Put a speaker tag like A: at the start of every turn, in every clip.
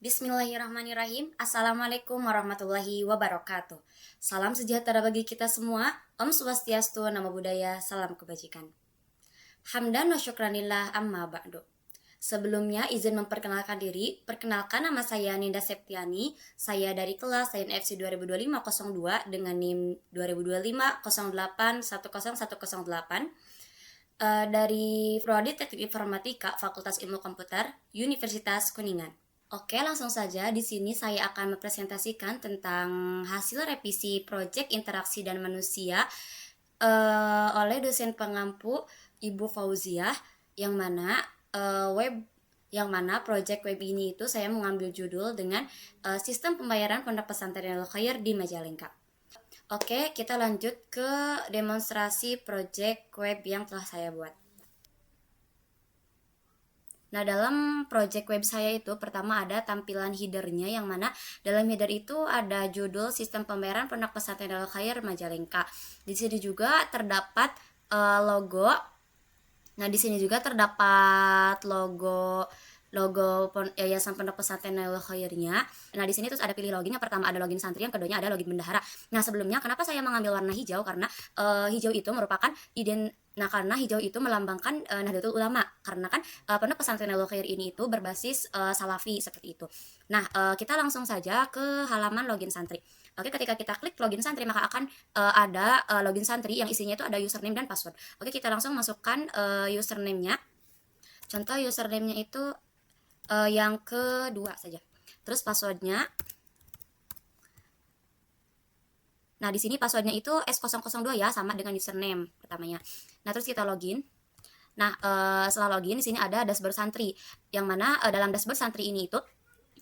A: Bismillahirrahmanirrahim. Assalamualaikum warahmatullahi wabarakatuh. Salam sejahtera bagi kita semua. Om Swastiastu, Namo Buddhaya, salam kebajikan. Hamdan wa syukranillah amma ba'du. Sebelumnya izin memperkenalkan diri. Perkenalkan, nama saya Ninda Septiani. Saya dari kelas Sains FC 2025-02 dengan NIM 2025-08-10108 dari Prodi Teknik Informatika Fakultas Ilmu Komputer Universitas Kuningan. Oke, langsung saja. Di sini saya akan mempresentasikan tentang hasil revisi proyek interaksi dan manusia oleh dosen pengampu Ibu Fauziah, yang mana proyek web ini itu saya mengambil judul dengan sistem pembayaran Pondok Pesantren Al Khair di Majalengka. Oke, kita lanjut ke demonstrasi proyek web yang telah saya buat. Nah, dalam project web saya itu pertama ada tampilan headernya, yang mana dalam header itu ada judul Sistem Pembayaran Pondok Pesantren Al Khair Majalengka. Di sini juga terdapat logo. Nah, di sini juga terdapat logo Yayasan Pondok Pesantren Al Khairnya. Nah, di sini terus ada pilih login. Yang pertama ada login santri, yang keduanya ada login bendahara. Nah, sebelumnya kenapa saya mengambil warna hijau? Karena hijau itu merupakan karena hijau itu melambangkan Nahdlatul Ulama. Karena kan Pondok Pesantren Al Khair ini itu berbasis Salafi seperti itu. Nah, kita langsung saja ke halaman login santri. Oke, ketika kita klik login santri, maka akan ada login santri yang isinya itu ada username dan password. Oke, kita langsung masukkan username-nya. Contoh username-nya itu yang kedua saja. Terus passwordnya. Nah, di sini passwordnya itu S002 ya, sama dengan username pertamanya. Nah, terus kita login. Nah, setelah login di sini ada dashboard santri, yang mana dalam dashboard santri ini itu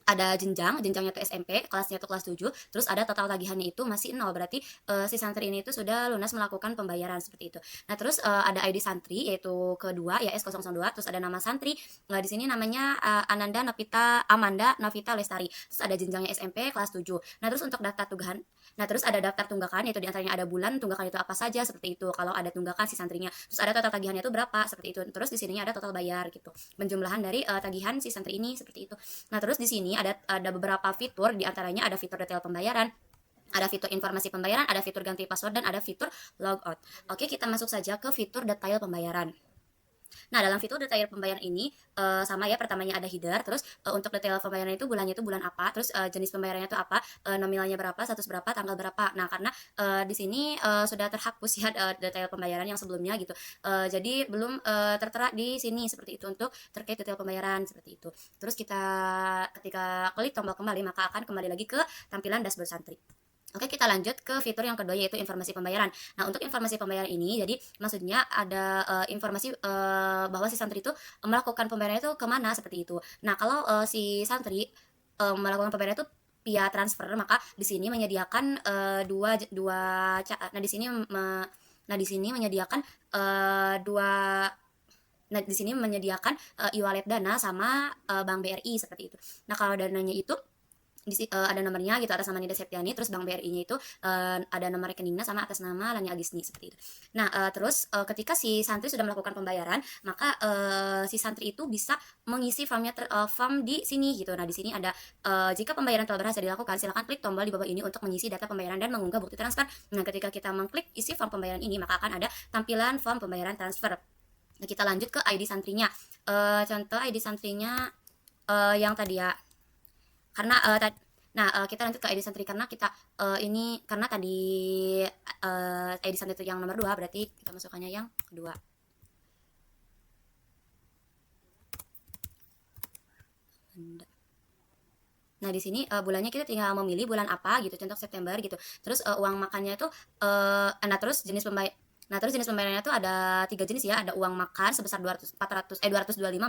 A: ada jenjangnya ke SMP, kelasnya itu kelas 7, terus ada total tagihannya itu masih 0, berarti si santri ini itu sudah lunas melakukan pembayaran seperti itu. Nah, terus ada ID santri yaitu kedua ya S002, terus ada nama santri. Nah, di sini namanya Amanda Novita Lestari. Terus ada jenjangnya SMP kelas 7. Nah, terus untuk daftar tunggakan. Nah, terus ada daftar tunggakan, yaitu diantaranya ada bulan tunggakan itu apa saja seperti itu. Kalau ada tunggakan si santrinya. Terus ada total tagihannya itu berapa seperti itu. Terus di sininya ada total bayar gitu. Penjumlahan dari tagihan si santri ini seperti itu. Nah, terus di sini ada beberapa fitur, diantaranya ada fitur detail pembayaran, ada fitur informasi pembayaran, ada fitur ganti password, dan ada fitur logout. Oke, kita masuk saja ke fitur detail pembayaran. Nah, dalam fitur detail pembayaran ini sama ya, pertamanya ada header, terus untuk detail pembayaran itu bulannya itu bulan apa, terus jenis pembayarannya itu apa, nominalnya berapa, status berapa, tanggal berapa. Nah, karena di sini sudah terhapus ya detail pembayaran yang sebelumnya gitu. Jadi belum tertera di sini seperti itu untuk terkait detail pembayaran seperti itu. Terus ketika klik tombol kembali, maka akan kembali lagi ke tampilan dashboard santri. Oke, kita lanjut ke fitur yang kedua, yaitu informasi pembayaran. Nah, untuk informasi pembayaran ini, jadi maksudnya ada informasi bahwa si santri itu melakukan pembayaran itu kemana seperti itu. Nah, kalau si santri melakukan pembayaran itu via transfer, maka di sini menyediakan nah di sini menyediakan dua Nah, di sini menyediakan e-wallet Dana sama Bank BRI seperti itu. Nah, kalau dananya itu ada nomornya gitu, atas nama Nida Septiani, terus Bank BRI-nya itu ada nomor rekeningnya sama atas nama Lani Agisni seperti itu. Nah, terus ketika si santri sudah melakukan pembayaran, maka si santri itu bisa mengisi form di sini gitu. Nah, di sini ada jika pembayaran telah berhasil dilakukan, silakan klik tombol di bawah ini untuk mengisi data pembayaran dan mengunggah bukti transfer. Nah, ketika kita mengklik isi form pembayaran ini, maka akan ada tampilan form pembayaran transfer. Nah, kita lanjut ke ID santrinya. Contoh ID santrinya yang tadi ya. Karena kita lanjut ke ID santri, karena kita karena tadi ID santri itu yang nomor 2, berarti kita masukkannya yang kedua. Nah, di sini bulannya kita tinggal memilih bulan apa gitu, contoh September gitu. Terus uang makannya itu terus jenis pembayarannya itu ada 3 jenis ya. Ada uang makan sebesar 225,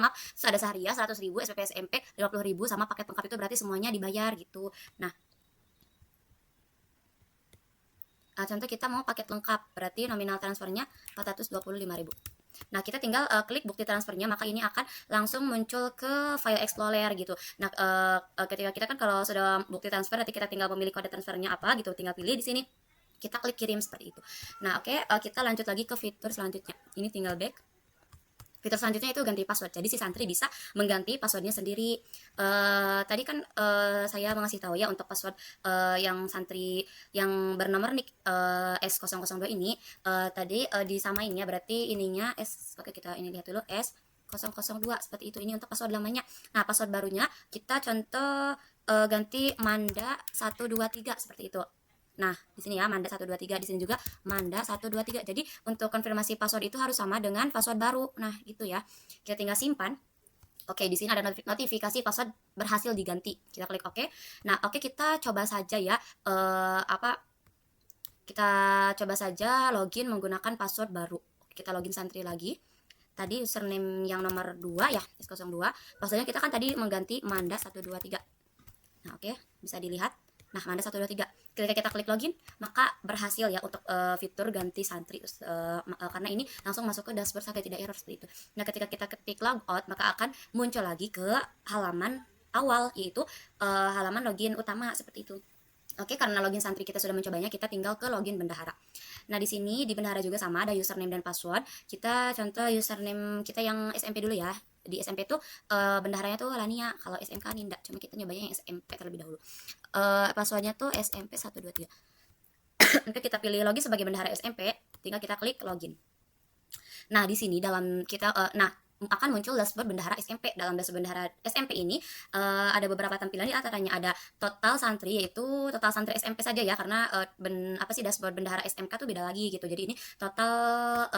A: maaf. Terus ada sehariah 100.000, SPP SMP 50.000, sama paket lengkap itu berarti semuanya dibayar gitu. Nah, contoh kita mau paket lengkap, berarti nominal transfernya 425.000. Nah, kita tinggal klik bukti transfernya, maka ini akan langsung muncul ke file explorer gitu. Nah, ketika kita kan kalau sudah bukti transfer, nanti kita tinggal memilih kode transfernya apa gitu, tinggal pilih di sini. Kita klik kirim seperti itu. Nah, oke, kita lanjut lagi ke fitur selanjutnya. Ini tinggal back. Fitur selanjutnya itu ganti password. Jadi si santri bisa mengganti passwordnya sendiri. Tadi kan saya mengasih tahu ya untuk password yang santri yang bernomor nik S002 ini tadi disamain ya. Berarti ininya oke kita ini lihat dulu S002 seperti itu. Ini untuk password lamanya. Nah, password barunya kita contoh ganti Manda 123 seperti itu. Nah, di sini ya Manda 123, di sini juga Manda 123. Jadi untuk konfirmasi password itu harus sama dengan password baru. Nah, gitu ya. Kita tinggal simpan. Oke, di sini ada notifikasi password berhasil diganti. Kita klik oke. Nah, oke kita coba saja ya kita coba saja login menggunakan password baru. Kita login santri lagi. Tadi username yang nomor 2 ya, S02. Passwordnya kita kan tadi mengganti Manda 123. Nah, oke, bisa dilihat. Nah, Manda 123. Ketika kita klik login, maka berhasil ya untuk fitur ganti santri karena ini langsung masuk ke dashboard sampai tidak error seperti itu. Nah, ketika kita ketik logout, maka akan muncul lagi ke halaman awal, yaitu halaman login utama seperti itu. Oke, karena login santri kita sudah mencobanya, kita tinggal ke login bendahara. Nah, di sini di bendahara juga sama ada username dan password. Kita contoh username kita yang SMP dulu ya. Di SMP tuh bendaharanya tuh Lania, kalau SMK Ninda. Cuma kita nyobanya yang SMP terlebih dahulu. Passwordnya tuh SMP 123. Oke, kita pilih login sebagai bendahara SMP, tinggal kita klik login. Nah, di sini dalam kita akan muncul dashboard bendahara SMP. Dalam dashboard bendahara SMP ini ada beberapa tampilan, di antaranya ada total santri, yaitu total santri SMP saja ya, karena dashboard bendahara SMK tuh beda lagi gitu. Jadi ini total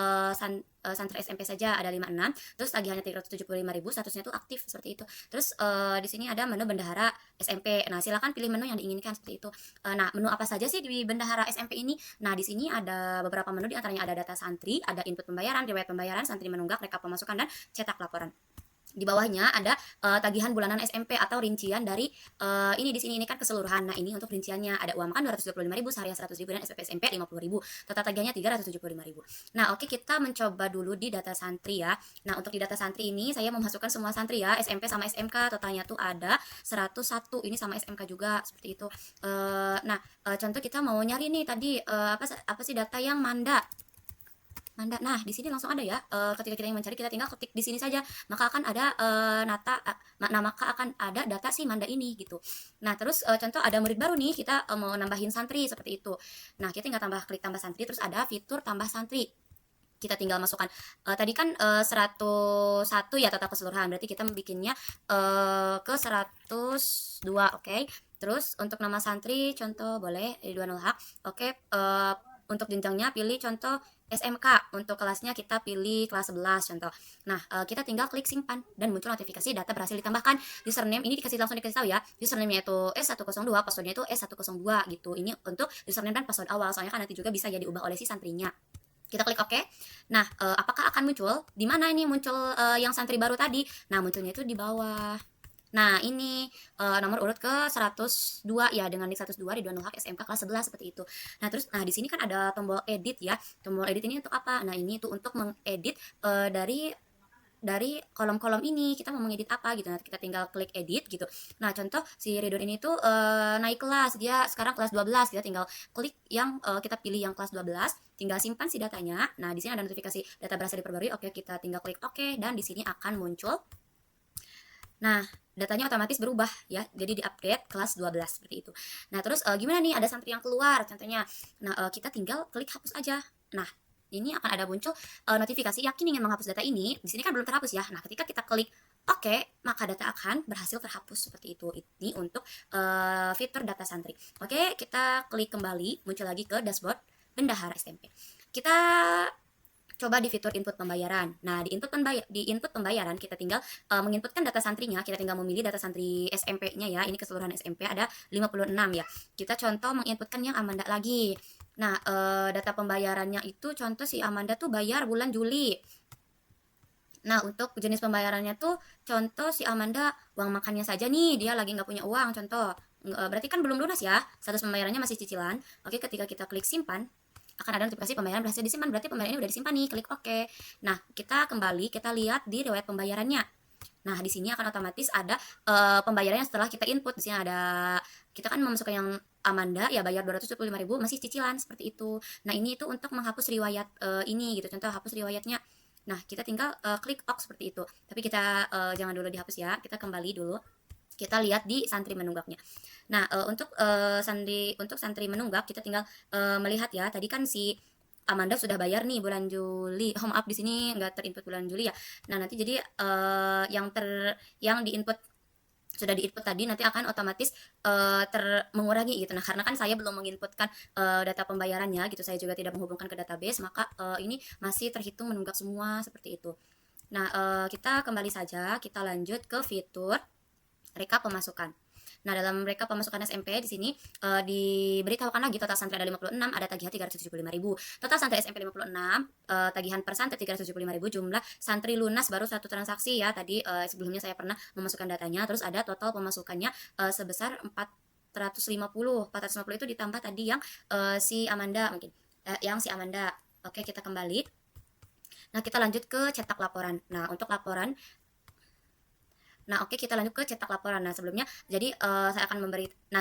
A: santri SMP saja ada 56, terus tagihannya 375.000, statusnya tuh aktif seperti itu. Terus di sini ada menu bendahara SMP. Nah, silakan pilih menu yang diinginkan seperti itu. Nah, menu apa saja sih di bendahara SMP ini? Nah, di sini ada beberapa menu, di antaranya ada data santri, ada input pembayaran, riwayat pembayaran, santri menunggak, rekap pemasukan, dan cetak laporan. Di bawahnya ada tagihan bulanan SMP atau rincian dari ini di sini ini kan keseluruhan. Nah, ini untuk rinciannya ada uang makan 225.000, seharian 100.000, dan SPP SMP 50.000. Total tagihannya 375.000. Nah, oke kita mencoba dulu di data santri ya. Nah, untuk di data santri ini saya memasukkan semua santri ya, SMP sama SMK, totalnya tuh ada 101. Ini sama SMK juga seperti itu. Contoh kita mau nyari nih tadi apa sih data yang Manda. Nah, di sini langsung ada ya. Ketika kita ingin mencari, kita tinggal ketik di sini saja, maka akan ada maka akan ada data si Manda ini gitu. Nah, terus contoh ada murid baru nih, kita mau nambahin santri seperti itu. Nah, kita tinggal klik tambah santri, terus ada fitur tambah santri. Kita tinggal masukkan tadi kan 101 ya total keseluruhan, berarti kita membikinnya ke 102. Oke. Terus untuk nama santri contoh boleh Ridwanul Haq. Oke. Untuk jenjangnya pilih contoh SMK, untuk kelasnya kita pilih kelas 11 contoh. Nah, kita tinggal klik simpan dan muncul notifikasi data berhasil ditambahkan. Username ini langsung dikasih tahu ya. Username-nya itu S102, passwordnya itu S102 gitu. Ini untuk username dan password awal, soalnya kan nanti juga bisa ya diubah oleh si santrinya. Kita klik OK. Nah, apakah akan muncul? Di mana ini muncul yang santri baru tadi? Nah, munculnya itu di bawah. Nah, ini nomor urut ke 102 ya, dengan nik 102 Ridwanul Haq SMK kelas 11 seperti itu. Nah, terus di sini kan ada tombol edit ya. Tombol edit ini untuk apa? Nah, ini itu untuk mengedit dari kolom-kolom ini, kita mau mengedit apa gitu. Nanti kita tinggal klik edit gitu. Nah, contoh si Ridwan ini tuh naik kelas, dia sekarang kelas 12. Kita tinggal klik yang kita pilih yang kelas 12, tinggal simpan si datanya. Nah, di sini ada notifikasi data berhasil diperbarui. Oke, kita tinggal klik oke, dan di sini akan muncul. Nah, datanya otomatis berubah ya, jadi di-update kelas 12 seperti itu. Nah, terus gimana nih ada santri yang keluar contohnya. Nah, kita tinggal klik hapus aja. Nah, ini akan ada muncul notifikasi yakin ingin menghapus data ini. Di sini kan belum terhapus ya. Nah, ketika kita klik oke, maka data akan berhasil terhapus seperti itu. Ini untuk fitur data santri. Oke, kita klik kembali, muncul lagi ke dashboard bendahara SMP. Kita coba di fitur input pembayaran. Nah, di input pembayaran kita tinggal menginputkan data santrinya, kita tinggal memilih data santri SMP-nya ya. Ini keseluruhan SMP ada 56 ya. Kita contoh menginputkan yang Amanda lagi. Nah, data pembayarannya itu contoh si Amanda tuh bayar bulan Juli. Nah, untuk jenis pembayarannya tuh contoh si Amanda uang makannya saja nih, dia lagi nggak punya uang contoh. Berarti kan belum lunas ya, status pembayarannya masih cicilan. Oke, ketika kita klik simpan, akan ada notifikasi pembayaran berhasil disimpan, berarti pembayaran ini udah disimpan nih, klik OK. Nah, kita kembali, kita lihat di riwayat pembayarannya. Nah, di sini akan otomatis ada pembayarannya setelah kita input. Di sini ada, kita kan memasukkan yang Amanda ya, bayar 275.000 masih cicilan seperti itu. Nah, ini itu untuk menghapus riwayat ini gitu. Contoh hapus riwayatnya. Nah, kita tinggal klik OK seperti itu. Tapi kita jangan dulu dihapus ya. Kita kembali dulu. Kita lihat di santri menunggaknya. Nah, untuk santri menunggak kita tinggal melihat ya. Tadi kan si Amanda sudah bayar nih bulan Juli. Oh maaf, di sini nggak terinput bulan Juli ya. Nah nanti jadi yang diinput sudah diinput tadi nanti akan otomatis mengurangi gitu. Nah, karena kan saya belum menginputkan data pembayarannya gitu, saya juga tidak menghubungkan ke database, maka ini masih terhitung menunggak semua seperti itu. Nah, kita kembali saja, kita lanjut ke fitur rekap pemasukan. Nah, dalam rekap pemasukan SMP di sini diberitahukan lagi total santri ada 56, ada tagihan 375.000. Total santri SMP 56, tagihan per santri 375.000, jumlah santri lunas baru satu transaksi ya. Tadi sebelumnya saya pernah memasukkan datanya, terus ada total pemasukannya sebesar 450. 450 itu ditambah tadi yang si Amanda mungkin. Yang si Amanda. Oke, kita kembali. Nah, kita lanjut ke cetak laporan. Nah, untuk laporan kita lanjut ke cetak laporan. Nah, sebelumnya jadi saya akan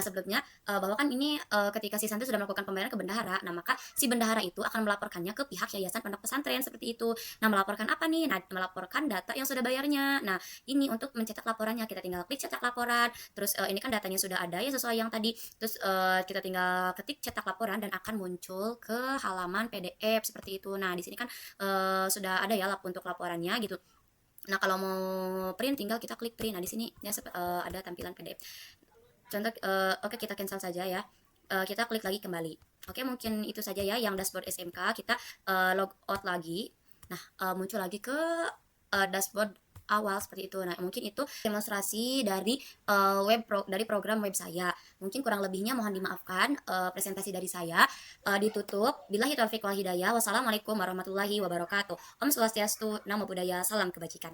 A: sebelumnya bahwa kan ini ketika si santri sudah melakukan pembayaran ke bendahara, nah maka si bendahara itu akan melaporkannya ke pihak yayasan pondok pesantren seperti itu. Nah, melaporkan apa nih? Nah, melaporkan data yang sudah bayarnya. Nah, ini untuk mencetak laporannya kita tinggal klik cetak laporan. Terus ini kan datanya sudah ada ya sesuai yang tadi. Terus kita tinggal ketik cetak laporan dan akan muncul ke halaman PDF seperti itu. Nah, di sini kan sudah ada ya untuk laporannya gitu. Nah, kalau mau print tinggal kita klik print. Nah, di sini ya ada tampilan PDF. Contoh oke, kita cancel saja ya. Kita klik lagi kembali. Oke, mungkin itu saja ya yang dashboard SMK. Kita log out lagi. Nah, muncul lagi ke dashboard awal seperti itu. Nah, mungkin itu demonstrasi dari dari program web saya. Mungkin kurang lebihnya mohon dimaafkan. Presentasi dari saya ditutup. Billahi taufiq wal hidayah. Wassalamualaikum warahmatullahi wabarakatuh. Om Swastiastu, Namo Buddhaya, salam kebajikan.